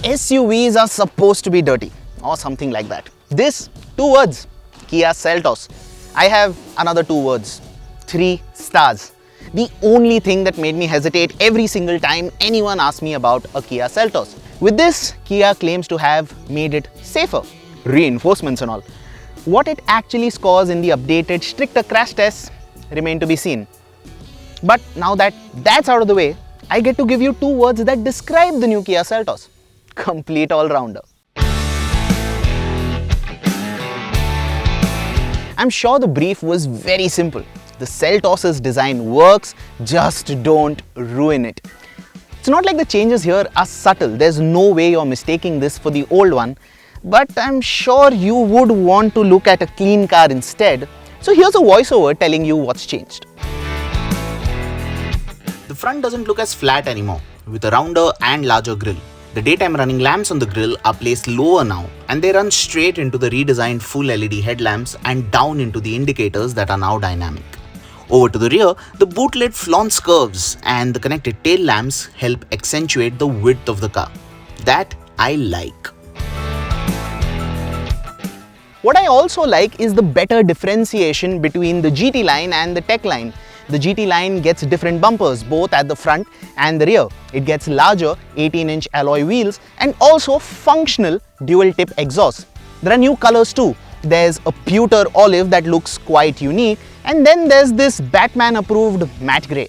SUVs are supposed to be dirty or something like that. This, 2 words, Kia Seltos. I have another 2 words, 3 stars. The only thing that made me hesitate every single time anyone asked me about a Kia Seltos. With this, Kia claims to have made it safer, reinforcements and all. What it actually scores in the updated stricter crash tests remain to be seen. But now that that's out of the way, I get to give you 2 words that describe the new Kia Seltos. Complete all-rounder. I'm sure the brief was very simple. The Seltos' design works, just don't ruin it. It's not like the changes here are subtle. There's no way you're mistaking this for the old one. But I'm sure you would want to look at a clean car instead. So here's a voiceover telling you what's changed. The front doesn't look as flat anymore, with a rounder and larger grille. The daytime running lamps on the grille are placed lower now, and they run straight into the redesigned full LED headlamps and down into the indicators that are now dynamic. Over to the rear, the boot lid flaunts curves and the connected tail lamps help accentuate the width of the car. That I like. What I also like is the better differentiation between the GT line and the Tech line. The GT line gets different bumpers both at the front and the rear. It gets larger 18-inch alloy wheels and also functional dual-tip exhaust. There are new colors too. There's a pewter olive that looks quite unique, and then there's this Batman-approved matte grey.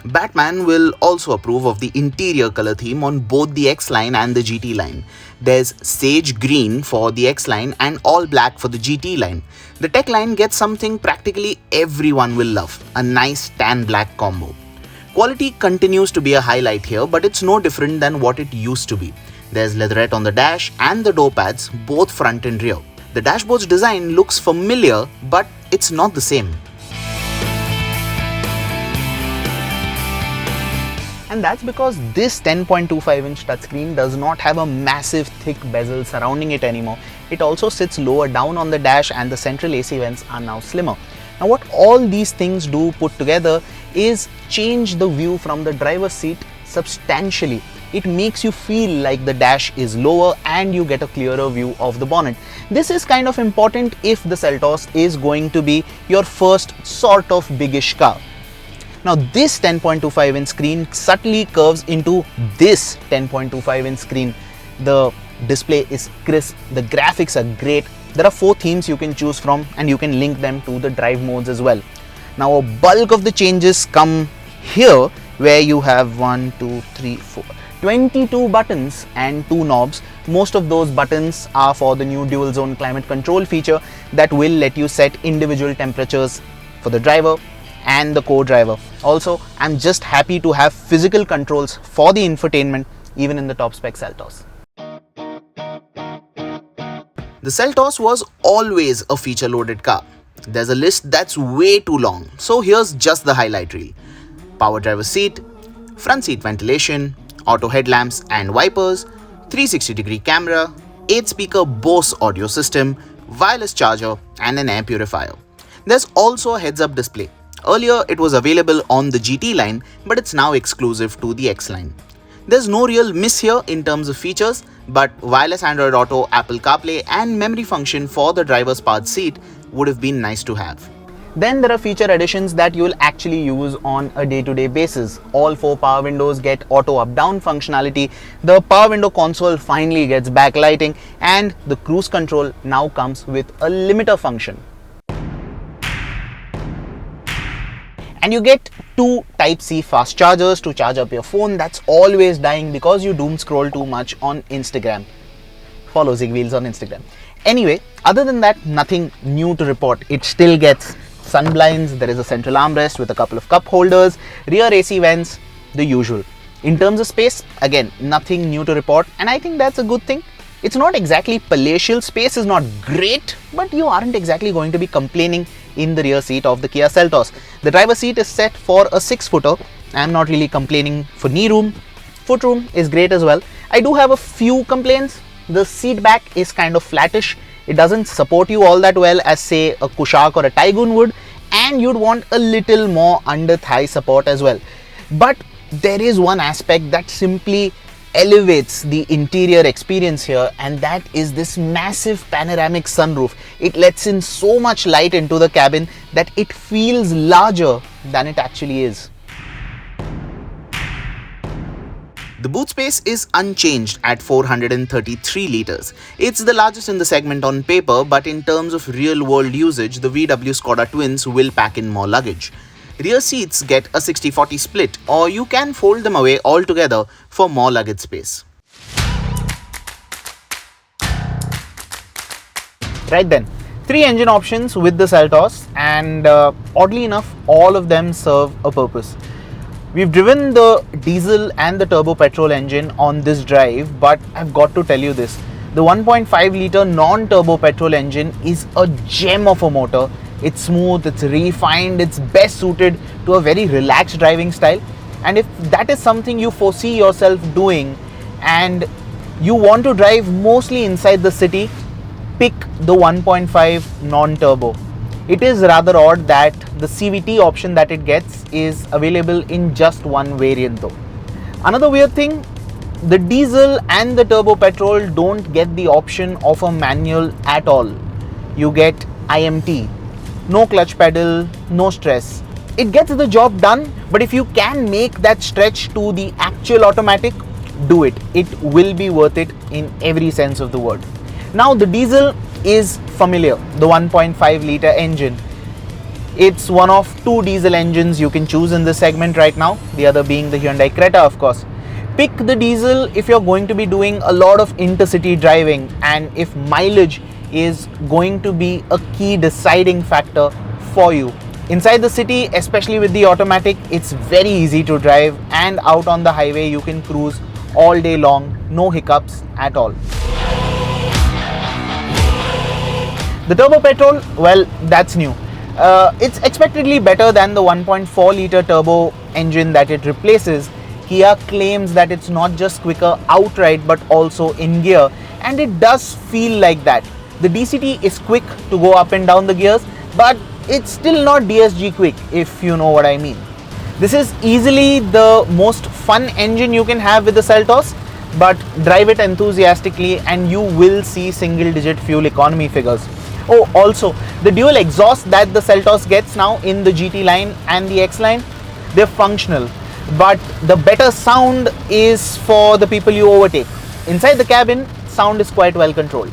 Batman will also approve of the interior color theme on both the X Line and the GT line. There's sage green for the X Line and all black for the GT line. The Tech line gets something practically everyone will love, a nice tan black combo. Quality continues to be a highlight here, but it's no different than what it used to be. There's leatherette on the dash and the door pads, both front and rear. The dashboard's design looks familiar, but it's not the same. And that's because this 10.25-inch touchscreen does not have a massive thick bezel surrounding it anymore. It also sits lower down on the dash and the central AC vents are now slimmer. Now what all these things do put together is change the view from the driver's seat substantially. It makes you feel like the dash is lower and you get a clearer view of the bonnet. This is kind of important if the Seltos is going to be your first sort of biggish car. Now this 10.25-inch screen subtly curves into this 10.25-inch screen. The display is crisp, the graphics are great. There are 4 themes you can choose from and you can link them to the drive modes as well. Now a bulk of the changes come here where you have 22 buttons and 2 knobs. Most of those buttons are for the new dual zone climate control feature that will let you set individual temperatures for the driver and the co-driver. Also, I'm just happy to have physical controls for the infotainment even in the top spec Seltos. The Seltos was always a feature-loaded car. There's a list that's way too long, so here's just the highlight reel. Power driver seat, front seat ventilation, auto headlamps and wipers, 360-degree camera, 8-speaker Bose audio system, wireless charger and an air purifier. There's also a heads-up display. Earlier, it was available on the GT line, but it's now exclusive to the X line. There's no real miss here in terms of features, but wireless Android Auto, Apple CarPlay and memory function for the driver's part seat would have been nice to have. Then there are feature additions that you'll actually use on a day-to-day basis. All 4 power windows get auto up-down functionality, the power window console finally gets backlighting, and the cruise control now comes with a limiter function. And you get 2 Type-C fast chargers to charge up your phone that's always dying because you doom scroll too much on Instagram. Follow ZigWheels on Instagram. Anyway, other than that, nothing new to report. It still gets sun blinds, there is a central armrest with a couple of cup holders, rear AC vents, the usual. In terms of space, again, nothing new to report, and I think that's a good thing. It's not exactly palatial, space is not great, but you aren't exactly going to be complaining in the rear seat of the Kia Seltos. The driver's seat is set for a 6-footer. I'm not really complaining for knee room. Foot room is great as well. I do have a few complaints. The seat back is kind of flattish. It doesn't support you all that well as say a Kushaq or a Taigun would, and you'd want a little more under thigh support as well. But there is one aspect that simply elevates the interior experience here, and that is this massive panoramic sunroof. It lets in so much light into the cabin that it feels larger than it actually is. The boot space is unchanged at 433 litres. It's the largest in the segment on paper, but in terms of real-world usage, the VW Skoda twins will pack in more luggage. Rear seats get a 60-40 split, or you can fold them away altogether for more luggage space. Right then, 3 engine options with the Seltos, and oddly enough, all of them serve a purpose. We've driven the diesel and the turbo petrol engine on this drive, but I've got to tell you this. The 1.5 litre non-turbo petrol engine is a gem of a motor. It's smooth, it's refined, it's best suited to a very relaxed driving style. And if that is something you foresee yourself doing and you want to drive mostly inside the city, pick the 1.5 non-turbo. It is rather odd that the CVT option that it gets is available in just one variant though. Another weird thing, the diesel and the turbo petrol don't get the option of a manual at all. You get IMT. No clutch pedal, no stress. It gets the job done, but if you can make that stretch to the actual automatic, do it. It will be worth it in every sense of the word. Now the diesel is familiar, the 1.5 litre engine. It's one of 2 diesel engines you can choose in this segment right now, the other being the Hyundai Creta, of course. Pick the diesel if you're going to be doing a lot of intercity driving and if mileage is going to be a key deciding factor for you. Inside the city, especially with the automatic, it's very easy to drive, and out on the highway you can cruise all day long, no hiccups at all. The turbo petrol, well, that's new. It's expectedly better than the 1.4 litre turbo engine that it replaces. Kia claims that it's not just quicker outright but also in gear, and it does feel like that. The DCT is quick to go up and down the gears, but it's still not DSG quick, if you know what I mean. This is easily the most fun engine you can have with the Seltos, but drive it enthusiastically and you will see single-digit fuel economy figures. Oh, also, the dual exhaust that the Seltos gets now in the GT line and the X line, they're functional, but the better sound is for the people you overtake. Inside the cabin, sound is quite well controlled.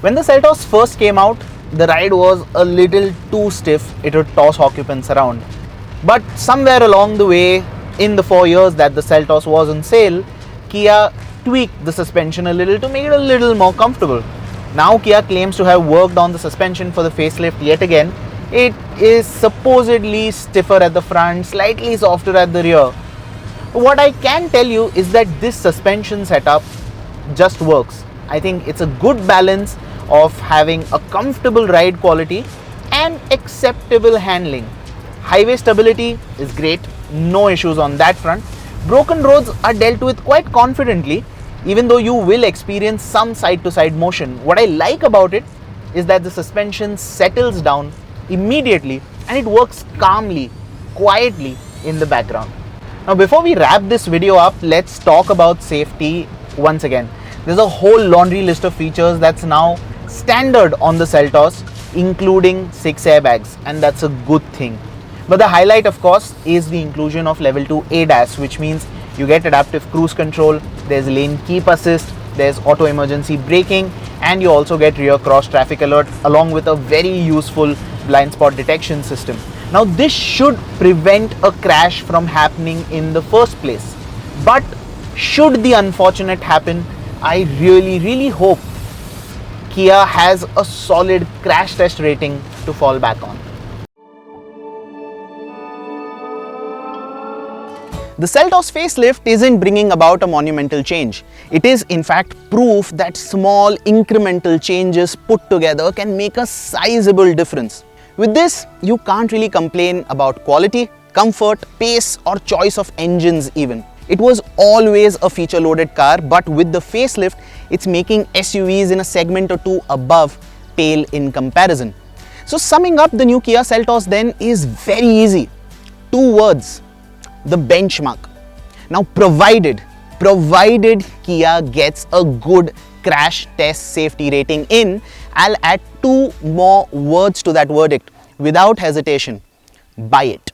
When the Seltos first came out, the ride was a little too stiff. It would toss occupants around. But somewhere along the way, in the 4 years that the Seltos was on sale, Kia tweaked the suspension a little to make it a little more comfortable. Now Kia claims to have worked on the suspension for the facelift yet again. It is supposedly stiffer at the front, slightly softer at the rear. What I can tell you is that this suspension setup just works. I think it's a good balance of having a comfortable ride quality and acceptable handling. Highway stability is great, no issues on that front. Broken roads are dealt with quite confidently, even though you will experience some side-to-side motion. What I like about it is that the suspension settles down immediately and it works calmly, quietly in the background. Now before we wrap this video up, let's talk about safety once again. There's a whole laundry list of features that's now standard on the Seltos, including 6 airbags, and that's a good thing. But the highlight, of course, is the inclusion of level 2 ADAS, which means you get adaptive cruise control, there's lane keep assist, there's auto emergency braking, and you also get rear cross traffic alert along with a very useful blind spot detection system. Now this should prevent a crash from happening in the first place. But should the unfortunate happen, I really hope Kia has a solid crash test rating to fall back on. The Seltos facelift isn't bringing about a monumental change. It is in fact proof that small incremental changes put together can make a sizable difference. With this, you can't really complain about quality, comfort, pace or choice of engines even. It was always a feature-loaded car, but with the facelift, it's making SUVs in a segment or two above pale in comparison. So summing up the new Kia Seltos then is very easy. 2 words, the benchmark. Now provided Kia gets a good crash test safety rating in, I'll add 2 more words to that verdict. Without hesitation, buy it.